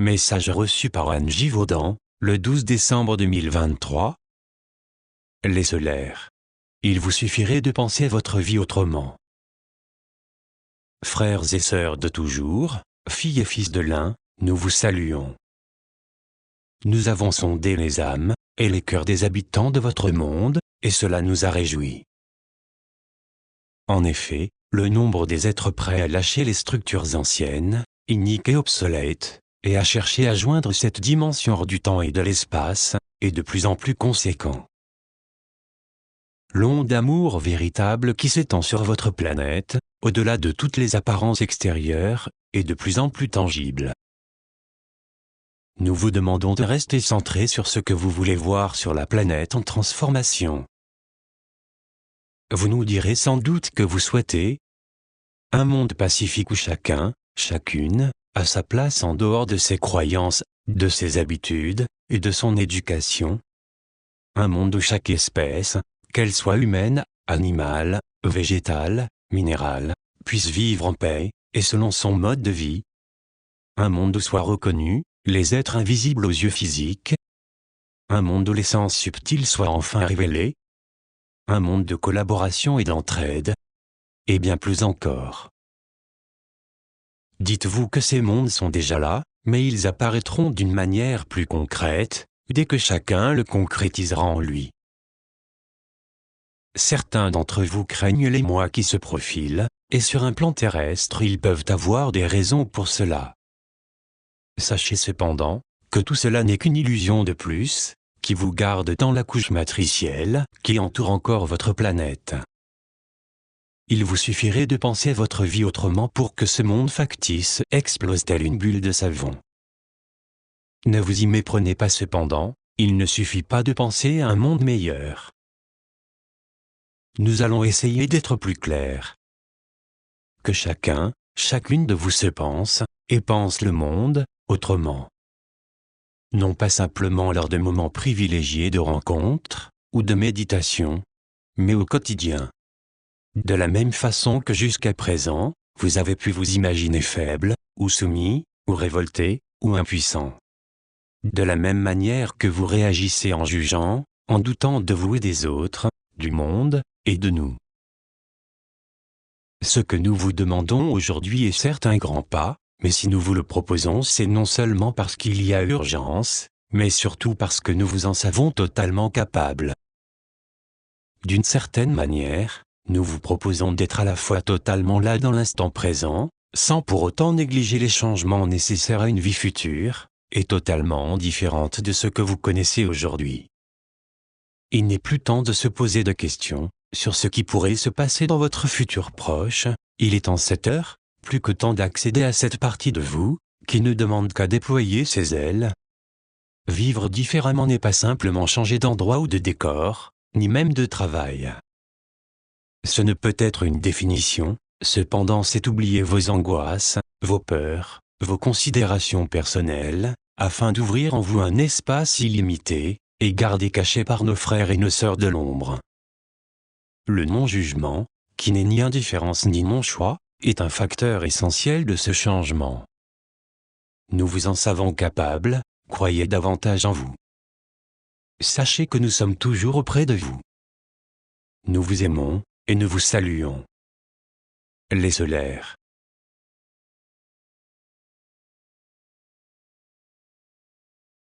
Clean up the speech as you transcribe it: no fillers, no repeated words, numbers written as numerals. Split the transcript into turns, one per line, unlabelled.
Message reçu par Anne Givaudan, le 12 décembre 2023. Les solaires. Il vous suffirait de penser votre vie autrement. Frères et sœurs de toujours, filles et fils de l'un, nous vous saluons. Nous avons sondé les âmes et les cœurs des habitants de votre monde, et cela nous a réjouis. En effet, le nombre des êtres prêts à lâcher les structures anciennes, iniques et obsolètes, et à chercher à joindre cette dimension hors du temps et de l'espace, est de plus en plus conséquent. L'onde d'amour véritable qui s'étend sur votre planète, au-delà de toutes les apparences extérieures, est de plus en plus tangible. Nous vous demandons de rester centré sur ce que vous voulez voir sur la planète en transformation. Vous nous direz sans doute que vous souhaitez un monde pacifique où chacun, chacune, a sa place en dehors de ses croyances, de ses habitudes et de son éducation. Un monde où chaque espèce, qu'elle soit humaine, animale, végétale, minérale, puisse vivre en paix et selon son mode de vie. Un monde où soient reconnus les êtres invisibles aux yeux physiques. Un monde où l'essence subtile soit enfin révélée. Un monde de collaboration et d'entraide. Et bien plus encore. Dites-vous que ces mondes sont déjà là, mais ils apparaîtront d'une manière plus concrète, dès que chacun le concrétisera en lui. Certains d'entre vous craignent les mois qui se profilent, et sur un plan terrestre ils peuvent avoir des raisons pour cela. Sachez cependant, que tout cela n'est qu'une illusion de plus, qui vous garde dans la couche matricielle, qui entoure encore votre planète. Il vous suffirait de penser votre vie autrement pour que ce monde factice explose tel une bulle de savon. Ne vous y méprenez pas cependant, il ne suffit pas de penser à un monde meilleur. Nous allons essayer d'être plus clairs. Que chacun, chacune de vous se pense, et pense le monde, autrement. Non pas simplement lors de moments privilégiés de rencontres, ou de méditation, mais au quotidien. De la même façon que jusqu'à présent, vous avez pu vous imaginer faible, ou soumis, ou révolté, ou impuissant. De la même manière que vous réagissez en jugeant, en doutant de vous et des autres, du monde, et de nous. Ce que nous vous demandons aujourd'hui est certes un grand pas, mais si nous vous le proposons, c'est non seulement parce qu'il y a urgence, mais surtout parce que nous vous en savons totalement capable. D'une certaine manière, nous vous proposons d'être à la fois totalement là dans l'instant présent, sans pour autant négliger les changements nécessaires à une vie future, et totalement différente de ce que vous connaissez aujourd'hui. Il n'est plus temps de se poser de questions sur ce qui pourrait se passer dans votre futur proche, il est en cette heure, plus que temps d'accéder à cette partie de vous, qui ne demande qu'à déployer ses ailes. Vivre différemment n'est pas simplement changer d'endroit ou de décor, ni même de travail. Ce ne peut être une définition, cependant c'est oublier vos angoisses, vos peurs, vos considérations personnelles, afin d'ouvrir en vous un espace illimité, et gardé caché par nos frères et nos sœurs de l'ombre. Le non-jugement, qui n'est ni indifférence ni non-choix, est un facteur essentiel de ce changement. Nous vous en savons capable, croyez davantage en vous. Sachez que nous sommes toujours auprès de vous. Nous vous aimons, et nous vous saluons. Les solaires.